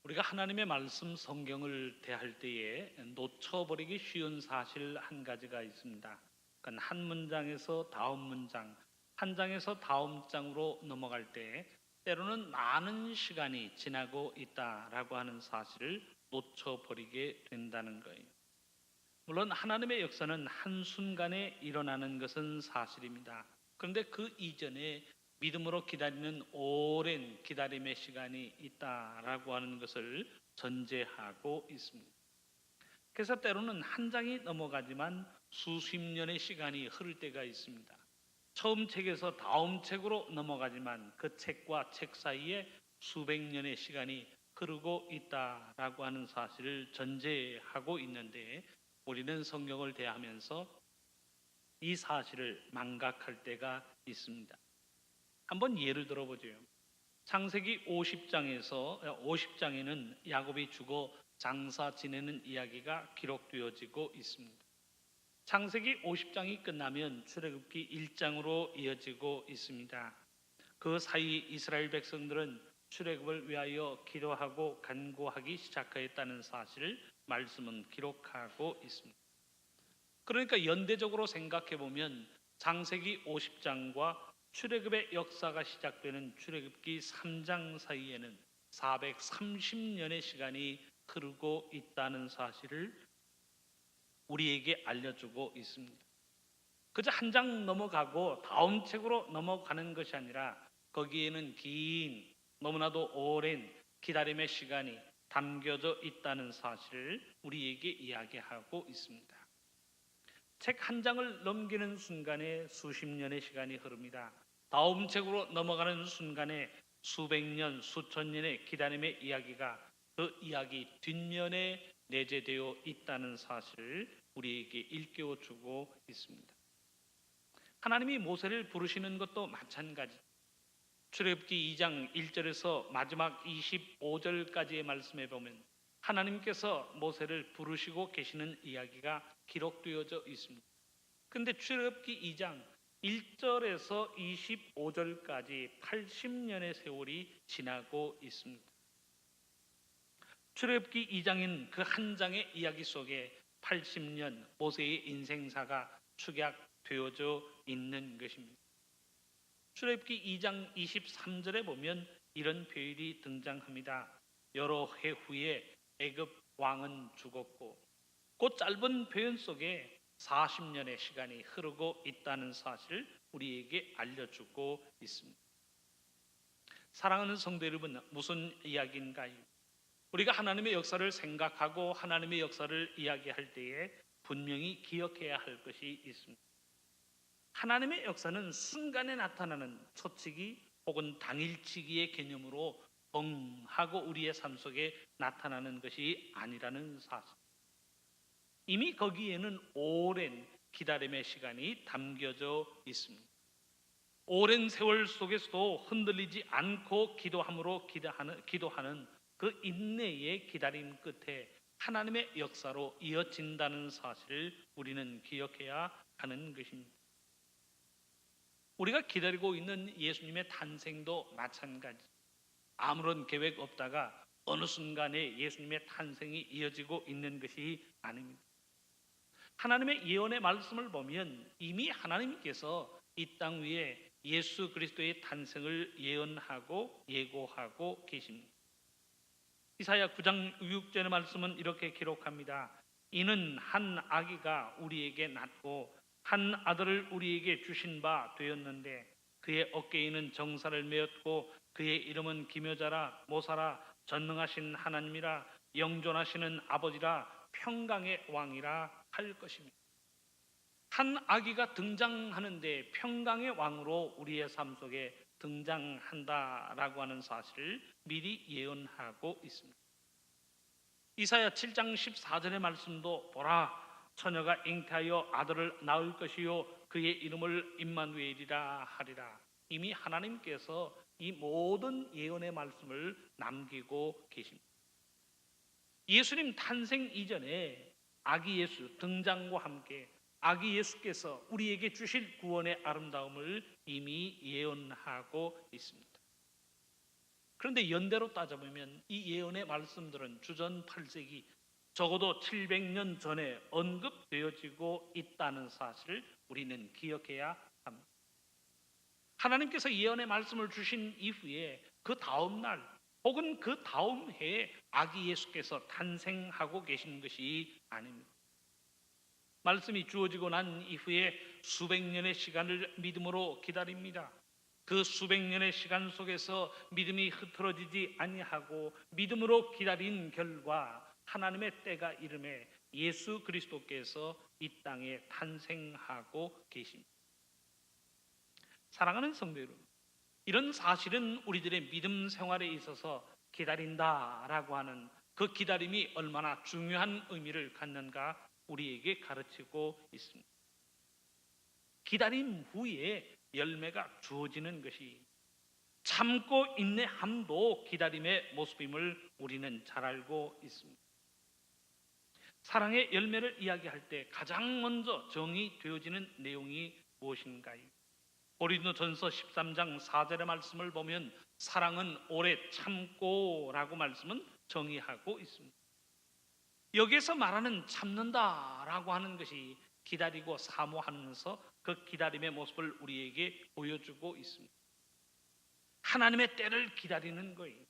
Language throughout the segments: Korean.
우리가 하나님의 말씀 성경을 대할 때에 놓쳐버리기 쉬운 사실 한 가지가 있습니다. 그러니까 한 문장에서 다음 문장, 한 장에서 다음 장으로 넘어갈 때 때로는 많은 시간이 지나고 있다라고 하는 사실을 놓쳐버리게 된다는 거예요. 물론 하나님의 역사는 한순간에 일어나는 것은 사실입니다. 그런데 그 이전에 믿음으로 기다리는 오랜 기다림의 시간이 있다라고 하는 것을 전제하고 있습니다. 그래서 때로는 한 장이 넘어가지만 수십 년의 시간이 흐를 때가 있습니다. 처음 책에서 다음 책으로 넘어가지만 그 책과 책 사이에 수백 년의 시간이 흐르고 있다라고 하는 사실을 전제하고 있는데 우리는 성경을 대하면서 이 사실을 망각할 때가 있습니다. 한번 예를 들어보죠. 창세기 50장에는 야곱이 죽어 장사 지내는 이야기가 기록되어지고 있습니다. 창세기 50장이 끝나면 출애굽기 1장으로 이어지고 있습니다. 그 사이 이스라엘 백성들은 출애굽을 위하여 기도하고 간구하기 시작하였다는 사실을 말씀은 기록하고 있습니다. 그러니까 연대적으로 생각해 보면 창세기 50장과 출애굽의 역사가 시작되는 출애굽기 3장 사이에는 430년의 시간이 흐르고 있다는 사실을 우리에게 알려주고 있습니다. 그저 한 장 넘어가고 다음 책으로 넘어가는 것이 아니라 거기에는 긴 너무나도 오랜 기다림의 시간이 담겨져 있다는 사실을 우리에게 이야기하고 있습니다. 책 한 장을 넘기는 순간에 수십 년의 시간이 흐릅니다. 다음 책으로 넘어가는 순간에 수백 년, 수천 년의 기다림의 이야기가 그 이야기 뒷면에 내재되어 있다는 사실을 우리에게 일깨워 주고 있습니다. 하나님이 모세를 부르시는 것도 마찬가지. 출애굽기 2장 1절에서 마지막 25절까지의 말씀에 보면 하나님께서 모세를 부르시고 계시는 이야기가 기록되어져 있습니다. 그런데 출애굽기 2장 1절에서 25절까지 80년의 세월이 지나고 있습니다. 출애굽기 2장인 그 한 장의 이야기 속에 80년 모세의 인생사가 축약되어져 있는 것입니다. 출애굽기 2장 23절에 보면 이런 표현이 등장합니다. 여러 해 후에 애굽 왕은 죽었고 그 짧은 표현 속에 40년의 시간이 흐르고 있다는 사실을 우리에게 알려주고 있습니다. 사랑하는 성도 여러분, 무슨 이야기인가요? 우리가 하나님의 역사를 생각하고 하나님의 역사를 이야기할 때에 분명히 기억해야 할 것이 있습니다. 하나님의 역사는 순간에 나타나는 초치기 혹은 당일치기의 개념으로 하고 우리의 삶 속에 나타나는 것이 아니라는 사실. 이미 거기에는 오랜 기다림의 시간이 담겨져 있습니다. 오랜 세월 속에서도 흔들리지 않고 기도하는 그 인내의 기다림 끝에 하나님의 역사로 이어진다는 사실을 우리는 기억해야 하는 것입니다. 우리가 기다리고 있는 예수님의 탄생도 마찬가지. 아무런 계획 없다가 어느 순간에 예수님의 탄생이 이어지고 있는 것이 아닙니다. 하나님의 예언의 말씀을 보면 이미 하나님께서 이 땅 위에 예수 그리스도의 탄생을 예언하고 예고하고 계십니다. 이사야 9장 6절의 말씀은 이렇게 기록합니다. 이는 한 아기가 우리에게 낳고 한 아들을 우리에게 주신 바 되었는데 그의 어깨에는 정사를 메었고 그의 이름은 기묘자라 모사라 전능하신 하나님이라 영존하시는 아버지라 평강의 왕이라 할 것입니다. 한 아기가 등장하는데 평강의 왕으로 우리의 삶 속에 등장한다라고 하는 사실을 미리 예언하고 있습니다. 이사야 7장 14절의 말씀도 보라 처녀가 잉태하여 아들을 낳을 것이요 그의 이름을 임마누엘이라 하리라. 이미 하나님께서 이 모든 예언의 말씀을 남기고 계십니다. 예수님 탄생 이전에 아기 예수 등장과 함께 아기 예수께서 우리에게 주실 구원의 아름다움을 이미 예언하고 있습니다. 그런데 연대로 따져보면 이 예언의 말씀들은 주전 8세기 적어도 700년 전에 언급되어지고 있다는 사실을 우리는 기억해야 합니다. 하나님께서 예언의 말씀을 주신 이후에 그 다음 날 혹은 그 다음 해에 아기 예수께서 탄생하고 계신 것이 아닙니다. 말씀이 주어지고 난 이후에 수백 년의 시간을 믿음으로 기다립니다. 그 수백 년의 시간 속에서 믿음이 흐트러지지 아니하고 믿음으로 기다린 결과 하나님의 때가 이름에 예수 그리스도께서 이 땅에 탄생하고 계십니다. 사랑하는 성도 여러분, 이런 사실은 우리들의 믿음 생활에 있어서 기다린다라고 하는 그 기다림이 얼마나 중요한 의미를 갖는가 우리에게 가르치고 있습니다. 기다림 후에 열매가 주어지는 것이 참고 인내함도 기다림의 모습임을 우리는 잘 알고 있습니다. 사랑의 열매를 이야기할 때 가장 먼저 정의되어지는 내용이 무엇인가요? 고린도전서 13장 4절의 말씀을 보면 사랑은 오래 참고라고 말씀은 정의하고 있습니다. 여기에서 말하는 참는다라고 하는 것이 기다리고 사모하면서 그 기다림의 모습을 우리에게 보여주고 있습니다. 하나님의 때를 기다리는 거예요.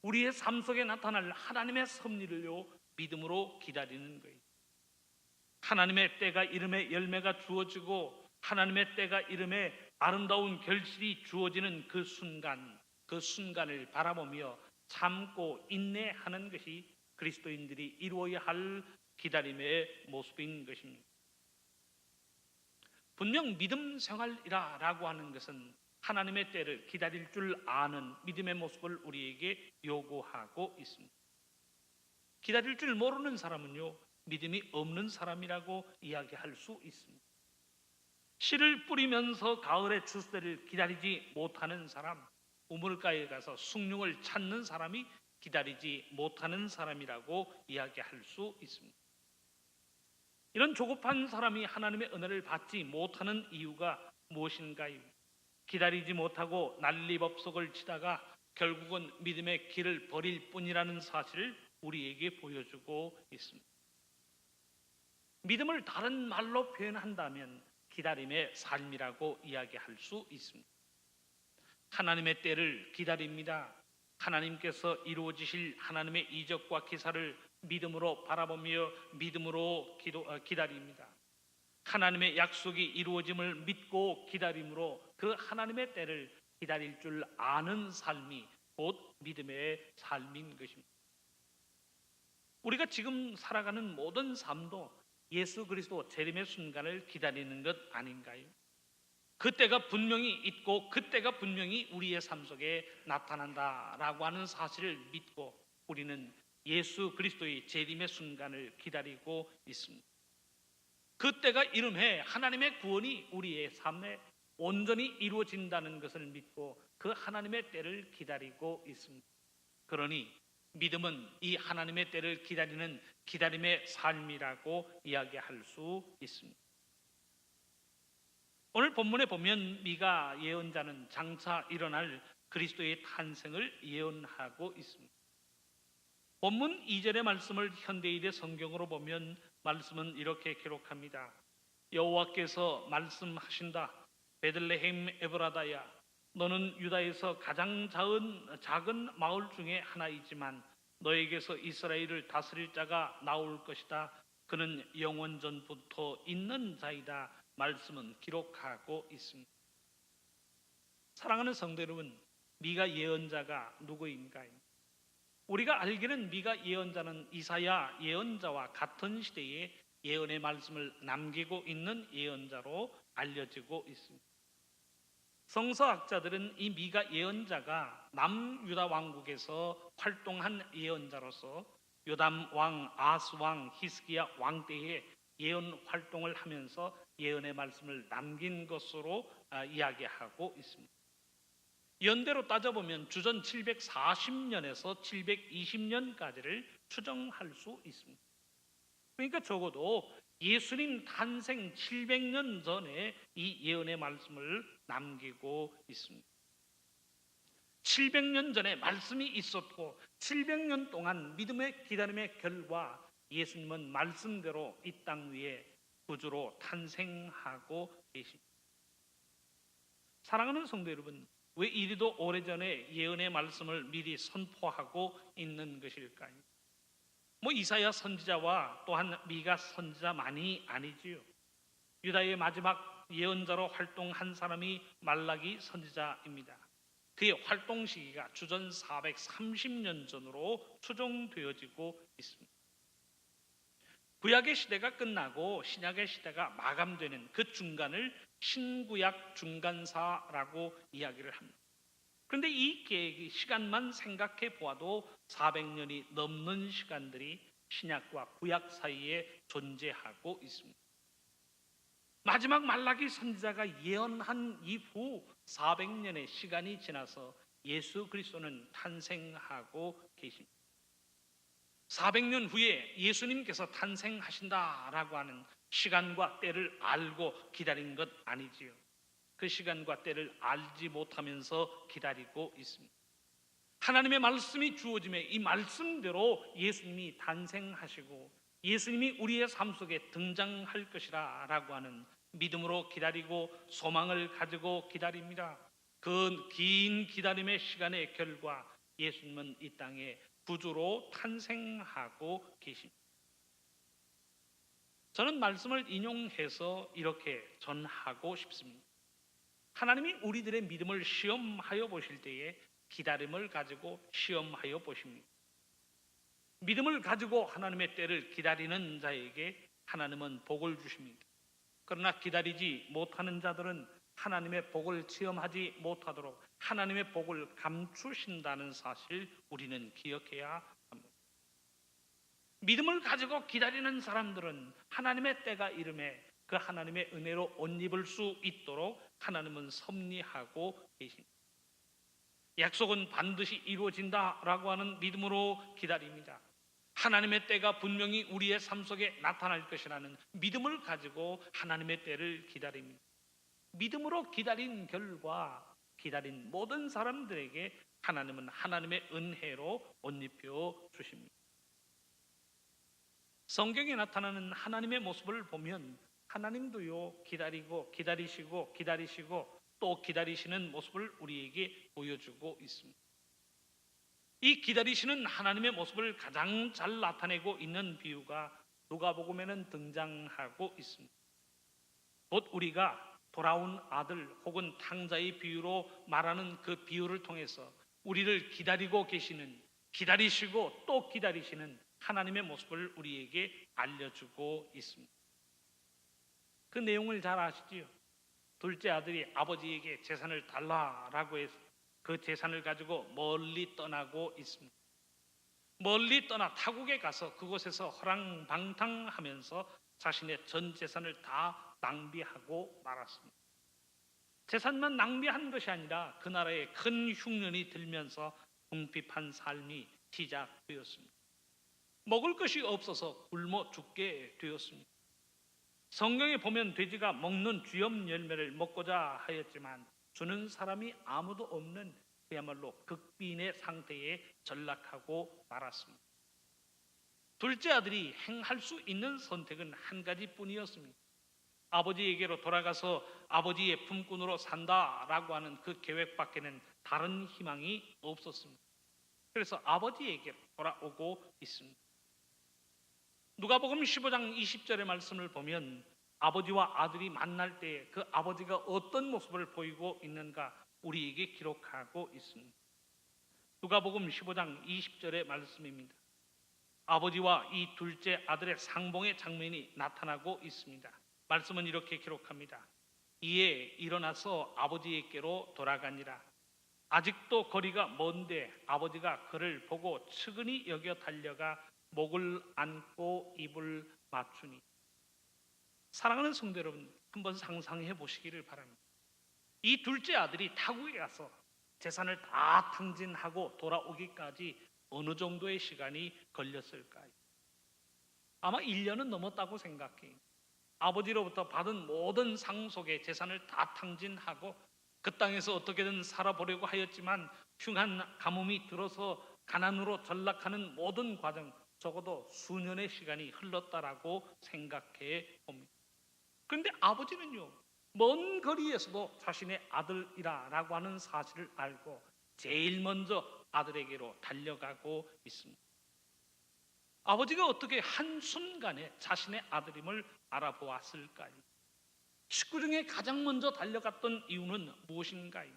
우리의 삶 속에 나타날 하나님의 섭리를요 믿음으로 기다리는 거예요. 하나님의 때가 이름에 열매가 주어지고 하나님의 때가 이름에 아름다운 결실이 주어지는 그 순간을 바라보며 참고 인내하는 것이 그리스도인들이 이루어야 할 기다림의 모습인 것입니다. 분명 믿음 생활이라고 하는 것은 하나님의 때를 기다릴 줄 아는 믿음의 모습을 우리에게 요구하고 있습니다. 기다릴 줄 모르는 사람은요 믿음이 없는 사람이라고 이야기할 수 있습니다. 씨를 뿌리면서 가을의 추수를 기다리지 못하는 사람, 우물가에 가서 숭늉을 찾는 사람이 기다리지 못하는 사람이라고 이야기할 수 있습니다. 이런 조급한 사람이 하나님의 은혜를 받지 못하는 이유가 무엇인가요? 기다리지 못하고 난리법석을 치다가 결국은 믿음의 길을 버릴 뿐이라는 사실을 우리에게 보여주고 있습니다. 믿음을 다른 말로 표현한다면 기다림의 삶이라고 이야기할 수 있습니다. 하나님의 때를 기다립니다. 하나님께서 이루어지실 하나님의 이적과 기사를 믿음으로 바라보며 믿음으로 기다립니다. 하나님의 약속이 이루어짐을 믿고 기다림으로 그 하나님의 때를 기다릴 줄 아는 삶이 곧 믿음의 삶인 것입니다. 우리가 지금 살아가는 모든 삶도 예수 그리스도 재림의 순간을 기다리는 것 아닌가요? 그때가 분명히 있고 그때가 분명히 우리의 삶 속에 나타난다라고 하는 사실을 믿고 우리는 예수 그리스도의 재림의 순간을 기다리고 있습니다. 그때가 이름해 하나님의 구원이 우리의 삶에 온전히 이루어진다는 것을 믿고 그 하나님의 때를 기다리고 있습니다. 그러니 믿음은 이 하나님의 때를 기다리는 기다림의 삶이라고 이야기할 수 있습니다. 오늘 본문에 보면 미가 예언자는 장차 일어날 그리스도의 탄생을 예언하고 있습니다. 본문 2절의 말씀을 현대일의 성경으로 보면 말씀은 이렇게 기록합니다. 여호와께서 말씀하신다. 베들레헴 에브라다야, 너는 유다에서 가장 작은 마을 중에 하나이지만 너에게서 이스라엘을 다스릴 자가 나올 것이다. 그는 영원전부터 있는 자이다. 말씀은 기록하고 있습니다. 사랑하는 성도 여러분, 미가 예언자가 누구인가요? 우리가 알기는 미가 예언자는 이사야 예언자와 같은 시대에 예언의 말씀을 남기고 있는 예언자로 알려지고 있습니다. 성서학자들은 이 미가 예언자가 남유다 왕국에서 활동한 예언자로서 요담 왕, 아스 왕, 히스기야 왕 때에 예언 활동을 하면서 예언의 말씀을 남긴 것으로 이야기하고 있습니다. 연대로 따져보면 주전 740년에서 720년까지를 추정할 수 있습니다. 그러니까 적어도 예수님 탄생 700년 전에 이 예언의 말씀을 남기고 있습니다. 700년 전에 말씀이 있었고 700년 동안 믿음의 기다림의 결과 예수님은 말씀대로 이 땅 위에 구주로 탄생하고 계십니다. 사랑하는 성도 여러분, 왜 이리도 오래전에 예언의 말씀을 미리 선포하고 있는 것일까요? 이사야 선지자와 또한 미가 선지자만이 아니지요. 유다의 마지막 예언자로 활동한 사람이 말라기 선지자입니다. 그의 활동 시기가 주전 430년 전으로 추정되어지고 있습니다. 구약의 시대가 끝나고 신약의 시대가 마감되는 그 중간을 신구약 중간사라고 이야기를 합니다. 그런데 이 계획의 시간만 생각해 보아도 400년이 넘는 시간들이 신약과 구약 사이에 존재하고 있습니다. 마지막 말라기 선지자가 예언한 이후 400년의 시간이 지나서 예수 그리스도는 탄생하고 계십니다. 400년 후에 예수님께서 탄생하신다라고 하는 시간과 때를 알고 기다린 것 아니지요. 그 시간과 때를 알지 못하면서 기다리고 있습니다. 하나님의 말씀이 주어짐에 이 말씀대로 예수님이 탄생하시고 예수님이 우리의 삶 속에 등장할 것이라 라고 하는 믿음으로 기다리고 소망을 가지고 기다립니다. 그 긴 기다림의 시간의 결과 예수님은 이 땅에 구주로 탄생하고 계십니다. 저는 말씀을 인용해서 이렇게 전하고 싶습니다. 하나님이 우리들의 믿음을 시험하여 보실 때에 기다림을 가지고 시험하여 보십니다. 믿음을 가지고 하나님의 때를 기다리는 자에게 하나님은 복을 주십니다. 그러나 기다리지 못하는 자들은 하나님의 복을 체험하지 못하도록 하나님의 복을 감추신다는 사실 우리는 기억해야 합니다. 믿음을 가지고 기다리는 사람들은 하나님의 때가 이름에 그 하나님의 은혜로 옷 입을 수 있도록 하나님은 섭리하고 계십니다. 약속은 반드시 이루어진다라고 하는 믿음으로 기다립니다. 하나님의 때가 분명히 우리의 삶 속에 나타날 것이라는 믿음을 가지고 하나님의 때를 기다립니다. 믿음으로 기다린 결과 기다린 모든 사람들에게 하나님은 하나님의 은혜로 옷 입혀 주십니다. 성경에 나타나는 하나님의 모습을 보면 하나님도요 기다리고 기다리시고 또 기다리시는 모습을 우리에게 보여주고 있습니다. 이 기다리시는 하나님의 모습을 가장 잘 나타내고 있는 비유가 누가복음에는 등장하고 있습니다. 곧 우리가 돌아온 아들 혹은 탕자의 비유로 말하는 그 비유를 통해서 우리를 기다리고 계시는, 기다리시고 또 기다리시는 하나님의 모습을 우리에게 알려주고 있습니다. 그 내용을 잘 아시지요? 둘째 아들이 아버지에게 재산을 달라라고 해서 그 재산을 가지고 멀리 떠나고 있습니다. 멀리 떠나 타국에 가서 그곳에서 허랑방탕하면서 자신의 전 재산을 다 낭비하고 말았습니다. 재산만 낭비한 것이 아니라 그 나라에 큰 흉년이 들면서 궁핍한 삶이 시작되었습니다. 먹을 것이 없어서 굶어 죽게 되었습니다. 성경에 보면 돼지가 먹는 쥐염 열매를 먹고자 하였지만 주는 사람이 아무도 없는 그야말로 극빈의 상태에 전락하고 말았습니다. 둘째 아들이 행할 수 있는 선택은 한 가지뿐이었습니다. 아버지에게로 돌아가서 아버지의 품꾼으로 산다라고 하는 그 계획밖에는 다른 희망이 없었습니다. 그래서 아버지에게 돌아오고 있습니다. 누가복음 15장 20절의 말씀을 보면 아버지와 아들이 만날 때 그 아버지가 어떤 모습을 보이고 있는가 우리에게 기록하고 있습니다. 누가복음 15장 20절의 말씀입니다. 아버지와 이 둘째 아들의 상봉의 장면이 나타나고 있습니다. 말씀은 이렇게 기록합니다. 이에 일어나서 아버지에게로 돌아가니라. 아직도 거리가 먼데 아버지가 그를 보고 측은히 여겨 달려가 목을 안고 입을 맞추니. 사랑하는 성도 여러분, 한번 상상해 보시기를 바랍니다. 이 둘째 아들이 타국에 가서 재산을 다 탕진하고 돌아오기까지 어느 정도의 시간이 걸렸을까요? 아마 1년은 넘었다고 생각해요. 아버지로부터 받은 모든 상 속에 재산을 다 탕진하고 그 땅에서 어떻게든 살아보려고 하였지만 흉한 가뭄이 들어서 가난으로 전락하는 모든 과정, 적어도 수년의 시간이 흘렀다라고 생각해 봅니다. 그런데 아버지는요, 먼 거리에서도 자신의 아들이라고 하는 사실을 알고 제일 먼저 아들에게로 달려가고 있습니다. 아버지가 어떻게 한순간에 자신의 아들임을 알아보았을까요? 식구 중에 가장 먼저 달려갔던 이유는 무엇인가요?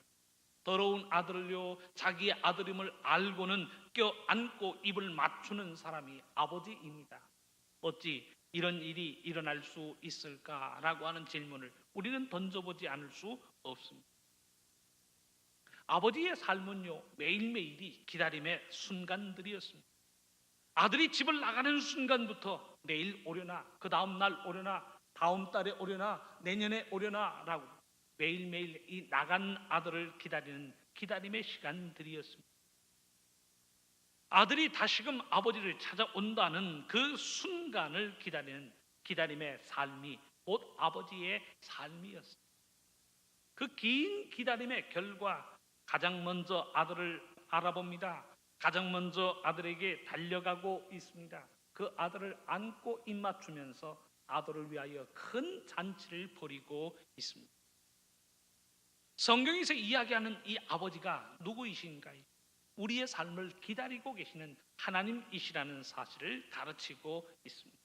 더러운 아들을요, 자기의 아들임을 알고는 껴안고 입을 맞추는 사람이 아버지입니다. 어찌 이런 일이 일어날 수 있을까라고 하는 질문을 우리는 던져보지 않을 수 없습니다. 아버지의 삶은요, 매일매일이 기다림의 순간들이었습니다. 아들이 집을 나가는 순간부터 내일 오려나, 그 다음 날 오려나, 다음 달에 오려나, 내년에 오려나 라고 매일매일 이 나간 아들을 기다리는 기다림의 시간들이었습니다. 아들이 다시금 아버지를 찾아온다는 그 순간을 기다리는 기다림의 삶이 곧 아버지의 삶이었습니다. 그 긴 기다림의 결과 가장 먼저 아들을 알아봅니다. 가장 먼저 아들에게 달려가고 있습니다. 그 아들을 안고 입맞추면서 아들을 위하여 큰 잔치를 벌이고 있습니다. 성경에서 이야기하는 이 아버지가 누구이신가요? 우리의 삶을 기다리고 계시는 하나님이시라는 사실을 가르치고 있습니다.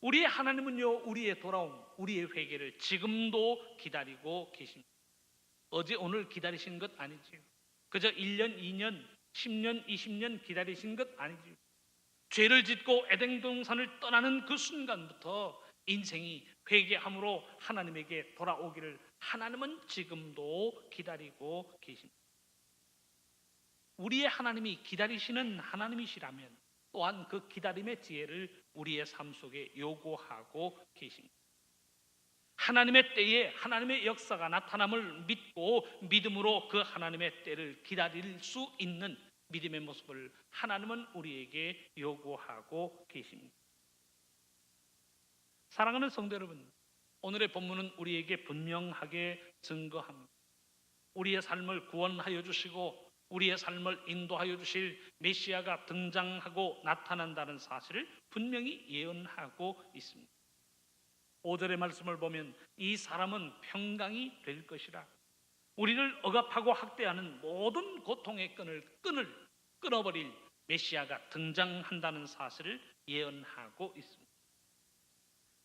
우리의 하나님은요, 우리의 돌아옴, 우리의 회개를 지금도 기다리고 계십니다. 어제 오늘 기다리신 것 아니지요. 그저 1년, 2년, 10년, 20년 기다리신 것 아니지요. 죄를 짓고 에덴 동산을 떠나는 그 순간부터 인생이 회개함으로 하나님에게 돌아오기를 하나님은 지금도 기다리고 계십니다. 우리의 하나님이 기다리시는 하나님이시라면 또한 그 기다림의 지혜를 우리의 삶 속에 요구하고 계십니다. 하나님의 때에 하나님의 역사가 나타남을 믿고 믿음으로 그 하나님의 때를 기다릴 수 있는 믿음의 모습을 하나님은 우리에게 요구하고 계십니다. 사랑하는 성도 여러분, 오늘의 본문은 우리에게 분명하게 증거합니다. 우리의 삶을 구원하여 주시고 우리의 삶을 인도하여 주실 메시아가 등장하고 나타난다는 사실을 분명히 예언하고 있습니다. 5절의 말씀을 보면 이 사람은 평강이 될 것이라. 우리를 억압하고 학대하는 모든 고통의 끈을 끊어버릴 메시아가 등장한다는 사실을 예언하고 있습니다.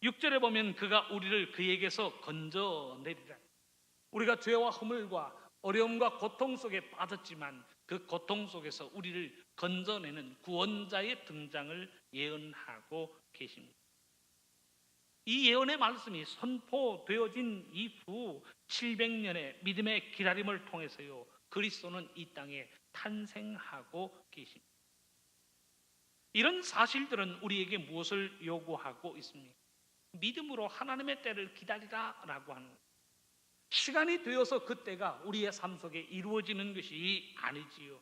6절에 보면 그가 우리를 그에게서 건져내리라. 우리가 죄와 허물과 어려움과 고통 속에 빠졌지만 그 고통 속에서 우리를 건져내는 구원자의 등장을 예언하고 계십니다. 이 예언의 말씀이 선포되어진 이후 700년의 믿음의 기다림을 통해서요, 그리스도는 이 땅에 탄생하고 계십니다. 이런 사실들은 우리에게 무엇을 요구하고 있습니까? 믿음으로 하나님의 때를 기다리라라고 하는 거예요. 시간이 되어서 그 때가 우리의 삶 속에 이루어지는 것이 아니지요.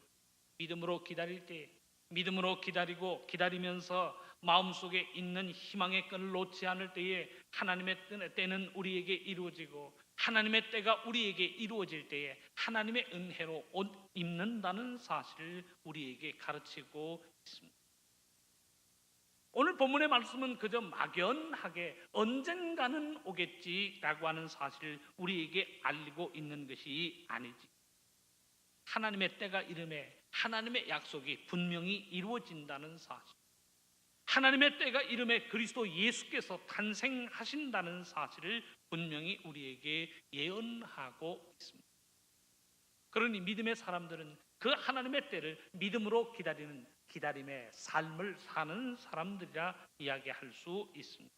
믿음으로 기다릴 때, 믿음으로 기다리고 기다리면서 마음속에 있는 희망의 끈을 놓지 않을 때에 하나님의 때는 우리에게 이루어지고 하나님의 때가 우리에게 이루어질 때에 하나님의 은혜로 옷 입는다는 사실을 우리에게 가르치고 있습니다. 오늘 본문의 말씀은 그저 막연하게 언젠가는 오겠지라고 하는 사실을 우리에게 알리고 있는 것이 아니지. 하나님의 때가 이름에 하나님의 약속이 분명히 이루어진다는 사실, 하나님의 때가 이름에 그리스도 예수께서 탄생하신다는 사실을 분명히 우리에게 예언하고 있습니다. 그러니 믿음의 사람들은 그 하나님의 때를 믿음으로 기다리는 기다림의 삶을 사는 사람들이라 이야기할 수 있습니다.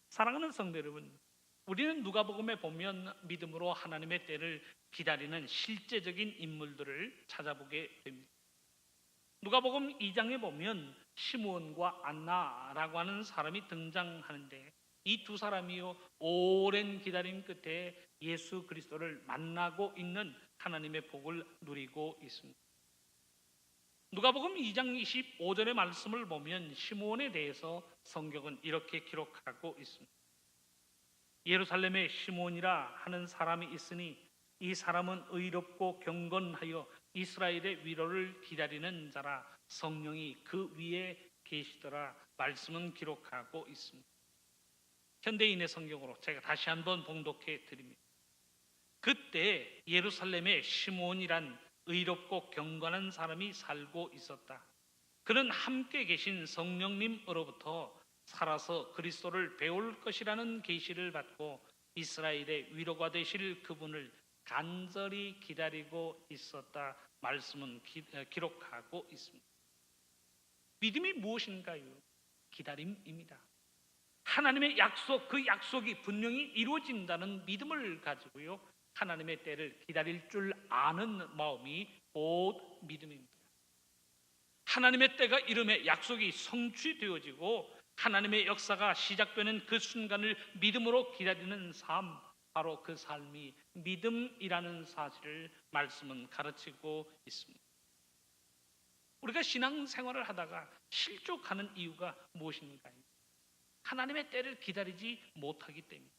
사랑하는 성도 여러분, 우리는 누가복음에 보면 믿음으로 하나님의 때를 기다리는 실제적인 인물들을 찾아보게 됩니다. 누가복음 2장에 보면 시므온과 안나라고 하는 사람이 등장하는데 이 두 사람이요, 오랜 기다림 끝에 예수 그리스도를 만나고 있는 하나님의 복을 누리고 있습니다. 누가복음 2장 25절의 말씀을 보면 시므온에 대해서 성경은 이렇게 기록하고 있습니다. 예루살렘에 시몬이라 하는 사람이 있으니 이 사람은 의롭고 경건하여 이스라엘의 위로를 기다리는 자라. 성령이 그 위에 계시더라. 말씀은 기록하고 있습니다. 현대인의 성경으로 제가 다시 한번 봉독해 드립니다. 그때 예루살렘에 시몬이란 의롭고 경건한 사람이 살고 있었다. 그는 함께 계신 성령님으로부터 살아서 그리스도를 배울 것이라는 계시를 받고 이스라엘의 위로가 되실 그분을 간절히 기다리고 있었다. 말씀은 기록하고 있습니다. 믿음이 무엇인가요? 기다림입니다. 하나님의 약속, 그 약속이 분명히 이루어진다는 믿음을 가지고요, 하나님의 때를 기다릴 줄 아는 마음이 곧 믿음입니다. 하나님의 때가 이름에 약속이 성취되어지고 하나님의 역사가 시작되는 그 순간을 믿음으로 기다리는 삶, 바로 그 삶이 믿음이라는 사실을 말씀은 가르치고 있습니다. 우리가 신앙생활을 하다가 실족하는 이유가 무엇인가요? 하나님의 때를 기다리지 못하기 때문입니다.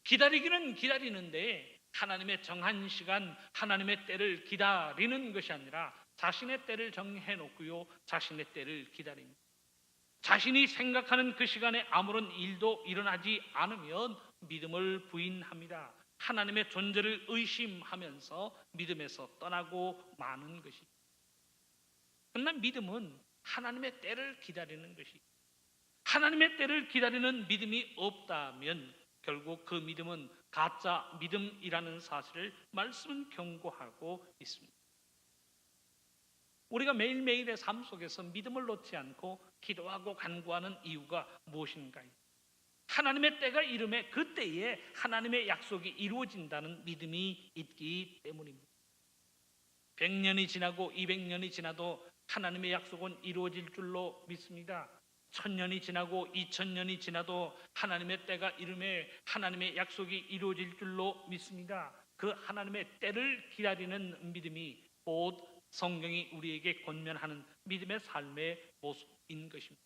기다리기는 기다리는데 하나님의 정한 시간, 하나님의 때를 기다리는 것이 아니라 자신의 때를 정해놓고요, 자신의 때를 기다립니다. 자신이 생각하는 그 시간에 아무런 일도 일어나지 않으면 믿음을 부인합니다. 하나님의 존재를 의심하면서 믿음에서 떠나고 마는 것입니다. 그러나 믿음은 하나님의 때를 기다리는 것이, 하나님의 때를 기다리는 믿음이 없다면 결국 그 믿음은 가짜 믿음이라는 사실을 말씀은 경고하고 있습니다. 우리가 매일매일의 삶 속에서 믿음을 놓지 않고 기도하고 간구하는 이유가 무엇인가요? 하나님의 때가 이름에 그때에 하나님의 약속이 이루어진다는 믿음이 있기 때문입니다. 100년이 지나고 200년이 지나도 하나님의 약속은 이루어질 줄로 믿습니다. 1000년이 지나고 2000년이 지나도 하나님의 때가 이름에 하나님의 약속이 이루어질 줄로 믿습니다. 그 하나님의 때를 기다리는 믿음이 곧 성경이 우리에게 권면하는 믿음의 삶의 모습인 것입니다.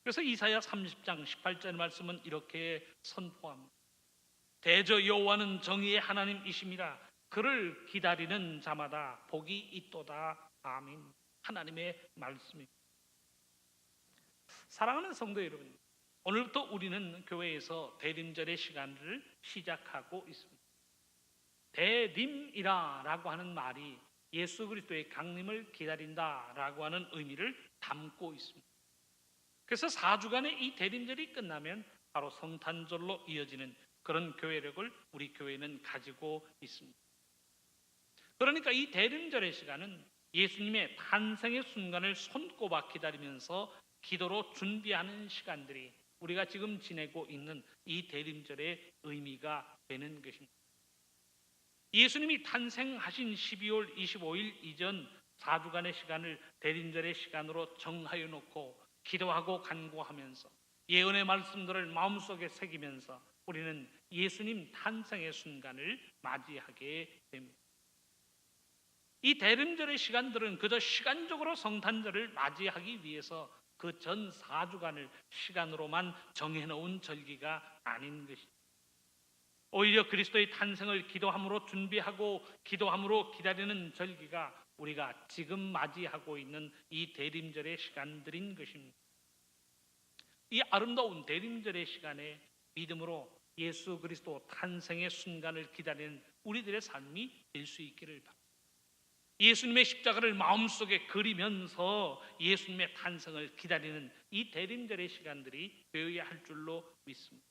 그래서 이사야 30장 18절 말씀은 이렇게 선포합니다. 대저 여호와는 정의의 하나님이십니다. 그를 기다리는 자마다 복이 있도다. 아멘. 하나님의 말씀입니다. 사랑하는 성도 여러분, 오늘부터 우리는 교회에서 대림절의 시간을 시작하고 있습니다. 대림이라고 하는 말이 예수 그리스도의 강림을 기다린다라고 하는 의미를 담고 있습니다. 그래서 4주간의 이 대림절이 끝나면 바로 성탄절로 이어지는 그런 교회력을 우리 교회는 가지고 있습니다. 그러니까 이 대림절의 시간은 예수님의 탄생의 순간을 손꼽아 기다리면서 기도로 준비하는 시간들이 우리가 지금 지내고 있는 이 대림절의 의미가 되는 것입니다. 예수님이 탄생하신 12월 25일 이전 4주간의 시간을 대림절의 시간으로 정하여 놓고 기도하고 간구하면서 예언의 말씀들을 마음속에 새기면서 우리는 예수님 탄생의 순간을 맞이하게 됩니다. 이 대림절의 시간들은 그저 시간적으로 성탄절을 맞이하기 위해서 그 전 4주간을 시간으로만 정해놓은 절기가 아닌 것입니다. 오히려 그리스도의 탄생을 기도함으로 준비하고 기도함으로 기다리는 절기가 우리가 지금 맞이하고 있는 이 대림절의 시간들인 것입니다. 이 아름다운 대림절의 시간에 믿음으로 예수 그리스도 탄생의 순간을 기다리는 우리들의 삶이 될 수 있기를 바랍니다. 예수님의 십자가를 마음속에 그리면서 예수님의 탄생을 기다리는 이 대림절의 시간들이 되어야 할 줄로 믿습니다.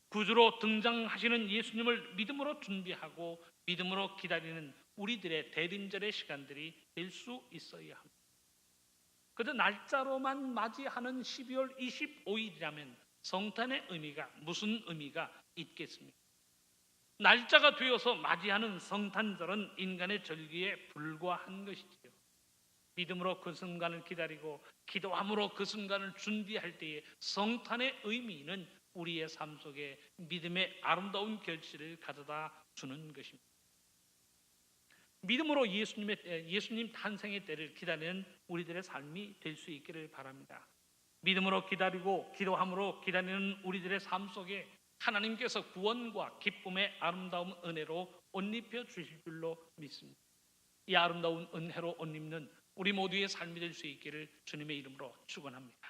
구주로 등장하시는 예수님을 믿음으로 준비하고 믿음으로 기다리는 우리들의 대림절의 시간들이 될 수 있어야 합니다. 그저 날짜로만 맞이하는 12월 25일이라면 성탄의 의미가 무슨 의미가 있겠습니까? 날짜가 되어서 맞이하는 성탄절은 인간의 절기에 불과한 것이지요. 믿음으로 그 순간을 기다리고 기도함으로 그 순간을 준비할 때의 성탄의 의미는 우리의 삶 속에 믿음의 아름다운 결실을 가져다 주는 것입니다. 믿음으로 예수님 탄생의 때를 기다리는 우리들의 삶이 될 수 있기를 바랍니다. 믿음으로 기다리고 기도함으로 기다리는 우리들의 삶 속에 하나님께서 구원과 기쁨의 아름다운 은혜로 옷 입혀 주실 줄로 믿습니다. 이 아름다운 은혜로 옷 입는 우리 모두의 삶이 될 수 있기를 주님의 이름으로 축원합니다.